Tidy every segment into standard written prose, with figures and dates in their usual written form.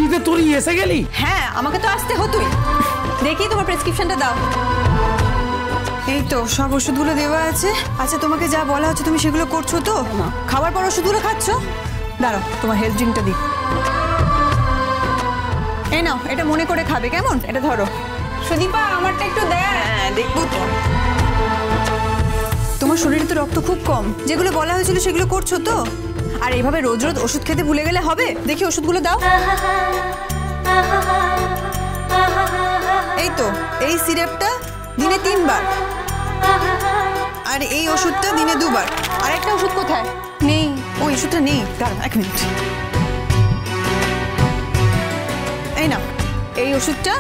দিতে তুই এসে গেলি? হ্যাঁ, আমাকে তো আসতে হতোই। দেখি তোমার প্রেসক্রিপশনটা দাও। এই তো সব ওষুধগুলো দেওয়া আছে। আচ্ছা, তোমাকে যা বলা হচ্ছে তুমি সেগুলো করছো তো? খাবার পর ওষুধগুলো খাচ্ছো? দাঁড়াও, তোমার হেলথ ড্রিঙ্কটা দিই। এই নাও, এটা মনে করে খাবে, কেমন? এটা ধরো। সুদীপা, আমারটা একটু দেখ। হ্যাঁ, দেখবো তো। তোমার শরীরে তো রক্ত খুব কম, যেগুলো বলা হয়েছিল সেগুলো করছো তো? আর এইভাবে রোজ রোজ ওষুধ খেতে ভুলে গেলে হবে? দেখি ওষুধগুলো দাও। এই তো, এই সিরাপটা দিনে 3 বার, আর এই ওষুধটা দিনে 2 বার। আর একটা ওষুধ কোথায়? নেই। ওই ওষুধটা নেই, দাঁড়াও 1 মিনিট। এই না, এই ওষুধটা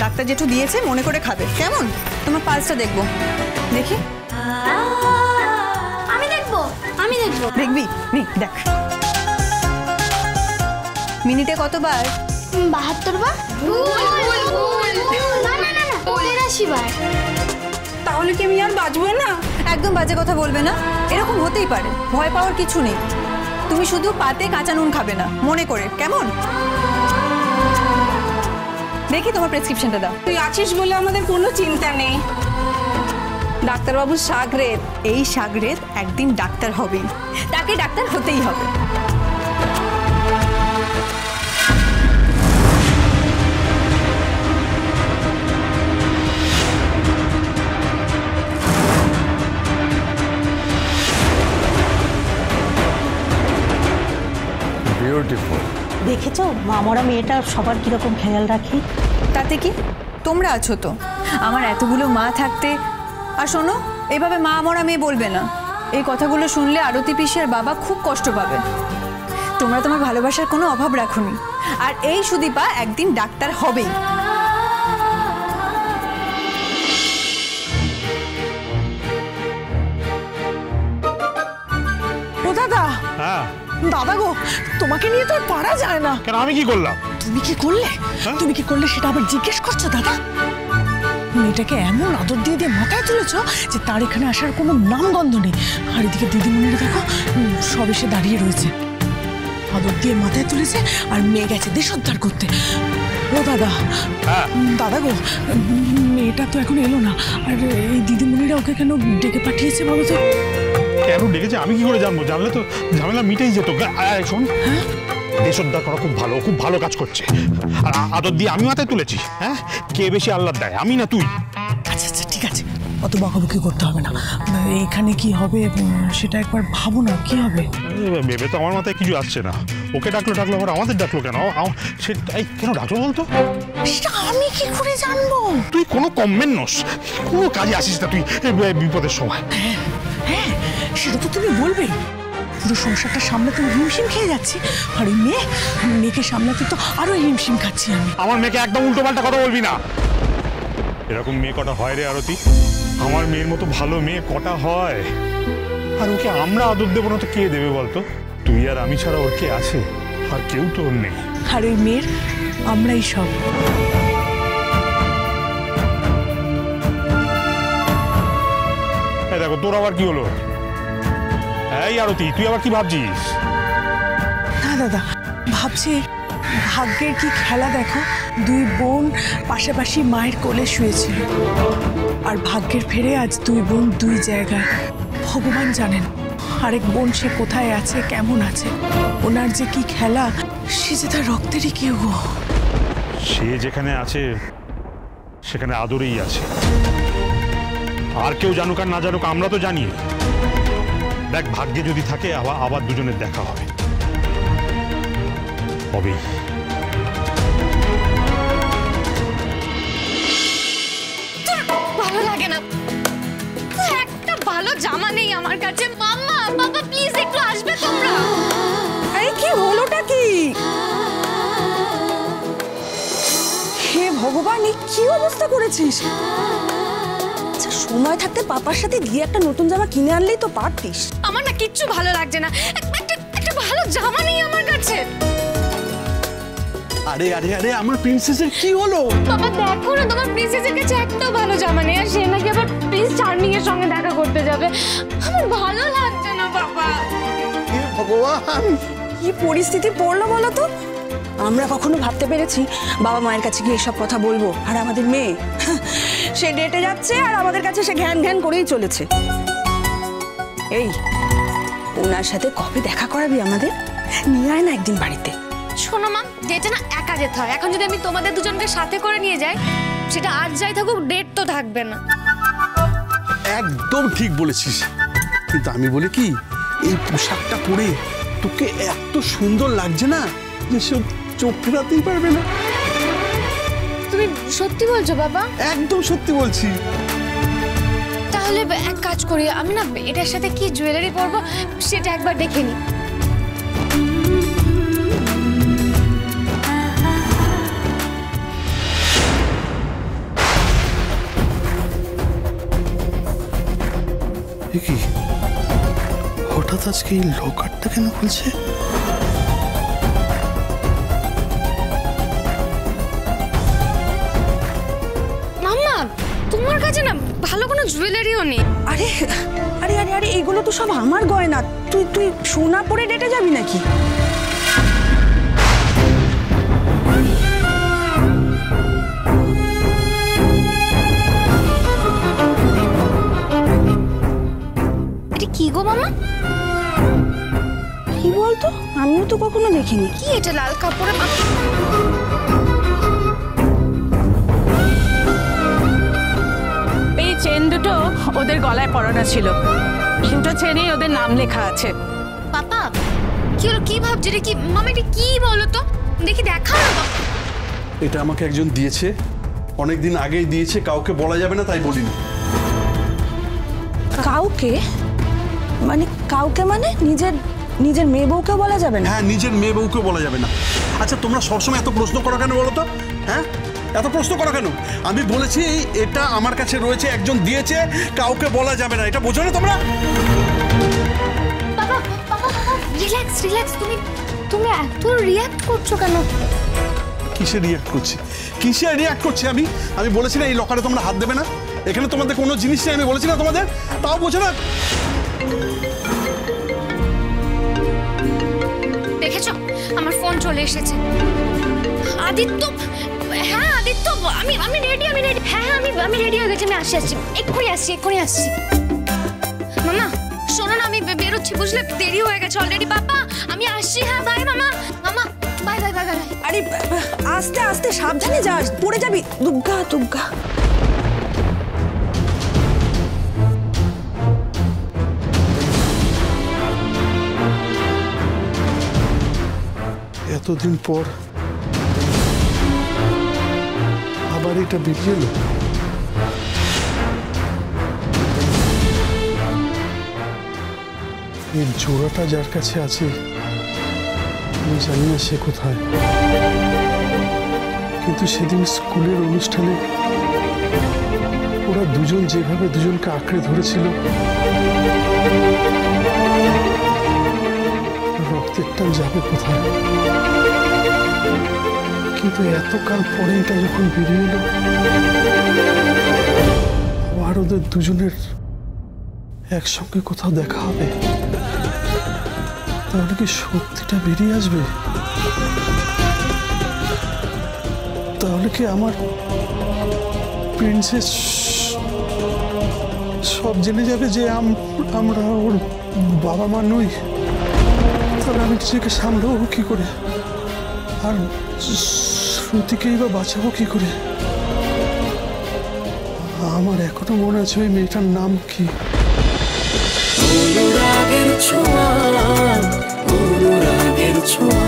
ডাক্তার জেঠু দিয়েছে, মনে করে খাবে, কেমন? তোমার পালসটা দেখবো। দেখি। আমি দেখবো। দেখবি? নি দেখ। মিনিটে কতবার? 72 বার। না 83 বার। তাহলে কি আমি আর বাঁচবো না? একদম বাজে কথা বলবে না, এরকম হতেই পারে, ভয় পাওয়ার কিছু নেই। তুমি শুধু পাতে কাঁচা নুন খাবে না, মনে করে, কেমন? দেখি তোমার প্রেসক্রিপশনটা দাও। তুই আছিস বলে আমাদের কোনো চিন্তা নেই। ডাক্তারবাবু সাগরেদ। এই সাগরেদ একদিন ডাক্তার হবেই, তাকে ডাক্তার হতেই হবে। বিউটিফুল। দেখেছো মামরা মেয়েটা সবার কিরকম খেয়াল রাখি। তাতে কি, তোমরা আছো তো, আমার এতগুলো মা থাকতে। আর শোনো, এইভাবে মা মরা মেয়ে বলবে না। এই কথাগুলো শুনলে আরতি পিসি আর বাবা খুব কষ্ট পাবে। তোমরা তোমার ভালোবাসার কোনো অভাব রাখোনি, আর এই সুদীপা একদিন ডাক্তার হবেই। ও দাদা। হ্যাঁ দাদা গো, তোমাকে নিয়ে তো আর পারা যায় না। কেন, আমি কি করলাম? তুমি কি করলে? তুমি কি করলে সেটা আবার জিজ্ঞেস করছো দাদা? মেয়েটাকে এমন আদর দিয়ে দিয়ে মাথায় তুলেছো যে তার এখানে আসার কোনো নামগন্ধ নেই। আর এদিকে দিদিমণিরা দেখো সব এসে দাঁড়িয়ে রয়েছে, আদর দিয়ে মাথায় তুলেছে, আর মেয়ে গেছে দেশোদ্ধার করতে। ও দাদা, দাদা গো, মেয়েটা তো এখন এলো না, আর এই দিদিমণিরা ওকে কেন ডেকে পাঠিয়েছে বলো তো? কেন ডেকেছে আমি কি করে জানবো? জানলে তো ঝামেলা মিটেই যেত। শোন, দেশোদ্ধার করা খুব ভালো কাজ করছে। আর আদর দিয়ে আমি মাথায় তুলেছি। হ্যাঁ, কে বেশি আহ্লাদ দেয়, আমি না তুই? আচ্ছা আচ্ছা, ঠিক আছে, অত বকাবকি করতে হবে না। এইখানে কি হবে সেটা একবার ভাবো না, কি হবে? ভেবে তো আমার মাথায় কিছু আসছে না। ওকে ডাকলো আবার আমাদের ডাকলো কেন? কেন ডাকলো বলতো? সেটা আমি কি করে জানবো? তুই কোনো কমবেন নস, কোনো কাজে আসিস না তুই বিপদের সময়। হ্যাঁ, সেটা তো তুমি বলবেই। পুরো সংসারটা সামলাতে হিমশিম খেয়ে যাচ্ছি, আর এই মেয়েকে সামলাতে তো আরো হিমশিম খাচ্ছি আমি। আমার মেয়েকে একদম উল্টো পাল্টা কথা বলবি না। এরকম মেয়ে কটা হয় রে আরতি? আমার মেয়ের মতো ভালো মেয়ে কটা হয়? আর ওকে আমরা আদর দেবো না তো কে দেবে বলতো? তুই আর আমি ছাড়া ওর কে আছে? আর কেউ তো ওর নেই। আর ওই মেয়ের আমরাই সব। দেখো, তোর আবার কি হলো? এই আরতি, তুই আবার কি ভাবছিস? না দাদা, ভাবছি ভাগ্যের কি খেলা দেখো, 2 বোন পাশাপাশি মায়ের কোলে শুয়েছিল, আর ভাগ্যের ফেরে আজ 2 বোন 2 জায়গায়। ভগবান জানেন আরেক বোন সে কোথায় আছে, কেমন আছে। ওনার যে কি খেলা, সে যে তার রক্তেরই কেউ। সে যেখানে আছে সেখানে আদরেই আছে। আর কেউ জানুক আর না জানুক, আমরা তো জানি। দেখ, ভাগ্যে যদি থাকে আবার দুজনের দেখা হবে, হবেই। ভালো লাগে না, একটা ভালো জামা নেই আমার কাছে। মাম্মা, বাবা, প্লিজ একটু আসবে তোমরা। আরে কি হলোটা কি? হে ভগবান, এই কি অবস্থা করেছিস? সময় থাকতে পাপার সাথে গিয়ে একটা নতুন জামা কিনে আনলেই তো পারতিস। আমার না কিচ্ছু ভালো লাগছে না, একটা ভালো জামা নেই আমার কাছে। আরে আরে আরে, আমার প্রিন্সেসের কি হলো? বাবা দেখো না, তোমার প্রিন্সেসের কাছে একটা ভালো জামা নেই, আর সে নাকি আবার প্রিন্স চার্মিং এর সঙ্গে দেখা করতে যাবে। আমার ভালো লাগছে না বাবা। হে ভগবান, কি পরিস্থিতি পড়লো বলো তো? আমরা কখনো ভাবতে পেরেছি বাবা মায়ের কাছে গিয়ে এসব কথা বলবো? আর আমাদের মেয়ে সে ডেটে যাচ্ছে আর আমাদের কাছে সে ঘ্যান ঘ্যান করেই চলেছে। এই ওনার সাথে কবে দেখা করাবি আমাদের? নিয়ে আয় না একদিন বাড়িতে। শোনো মা, ডেটে না একা যেতে হয়। এখন যদি আমি তোমাদের দুজনকে সাথে করে নিয়ে যাই, সেটা আজ যাই থাকুক, ডেট তো থাকবে না। একদম ঠিক বলেছিস, কিন্তু আমি বলি কি, এই পোশাকটা পরে তোকে এত সুন্দর লাগছে না যে সব চোখ ফেরাতেই পারবে না। তুমি সত্যি বলছো বাবা? একদম সত্যি বলছি। তাহলে এক কাজ করি, আমি না এটার সাথে কি জুয়েলারি পরবো সেটা একবার দেখে নিই। কি হঠাৎ আজকে এই লকারটা কেন খুলছে? মাম্মা, তোমার কাছে না ভালো কোনো জুয়েলারিও নেই। আরে আরে আরে আরে এগুলো তো সব আমার গয়না। তুই তুই সোনা পরে ডেটে যাবি নাকি? এটা কি গো মামা? কি বলতো, আমিও তো কখনো দেখিনি। কি এটা লাল কাপড়ে? এই চেন দুটো ওদের গলায় পরানো ছিল, দুটো চেনেই ওদের নাম লেখা আছে। পাপা কি হলো, কি ভাবছি রে? কি মামা এটা কি বলো তো দেখি, দেখা না বাবা। এটা আমাকে একজন দিয়েছে, অনেকদিন আগেই দিয়েছে, কাউকে বলা যাবে না তাই বলিনি। কাউকে মানে? কাউকে মানে নিজের নিজের মেয়ে বউকে বলা যাবে না? হ্যাঁ, নিজের মেয়ে বউকে বলা যাবে না। আচ্ছা, তোমরা সবসময় এত প্রশ্ন করো কেন বলো তো? হ্যাঁ, এত প্রশ্ন করো কেন? আমি বলেছি এটা আমার কাছে রয়েছে, একজন দিয়েছে, কাউকে বলা যাবে না। এটা বোঝো না তোমরা? বাবা বাবা বাবা রিল্যাক্স রিল্যাক্স। তুমি এত রিঅ্যাক্ট করছো কেন? কিসে রিয়াক্ট করছি? কিসে রিয়াক্ট করছি? আমি বলেছি না এই লকারে তোমরা হাত দেবে না, এখানে তোমাদের কোনো জিনিস নেই, আমি বলেছি না তোমাদের, তাও বোঝো না। দেখেছো আমার ফোন চলে এসেছে। আদিত্য, হ্যাঁ আদিত্য, আমি রেডি, আমি রেডি। হ্যাঁ আমি রেডি হয়ে গেছি, আমি আসছি, এক্ষুনি আসছি। মামা শোনো না, আমি বেরোচ্ছি বুঝলে, দেরি হয়ে গেছে অলরেডি। বাবা আমি আসছি, হ্যাঁ বাই মামা। মামা বাই বাই বাই বাই। আরে আস্তে আস্তে সাবধানে যাস, পড়ে যাবি। দুগ্গা দুগ্গা। এতদিন পর আবার এটা বেরিয়ে এলো। এই জোড়াটা যার কাছে আছে আমি জানি না সে কোথায়, কিন্তু সেদিন স্কুলের অনুষ্ঠানে ওরা দুজন যেভাবে দুজনকে আঁকড়ে ধরেছিল, রক্তের টান যাবে কোথায়? কিন্তু এতকাল পরে এটা যখন বেরিয়ে এলো, আবার ওদের দুজনের একসঙ্গে কোথাও দেখা হবে, তাহলে কি সত্যিটা বেরিয়ে আসবে? তাহলে কি আমার প্রিন্সেস সব জেনে যাবে যে আমরা ওর বাবা মা নই? তাহলে আমি নিজেকে সামলাবো কি করে, আর শ্রুতিকেই বা বাঁচাবো কি করে? আমার এখনো মনে আছে ওই মেয়েটার নাম কি। অনুরাগের ছোঁয়া, অনুরাগের ছোঁয়া।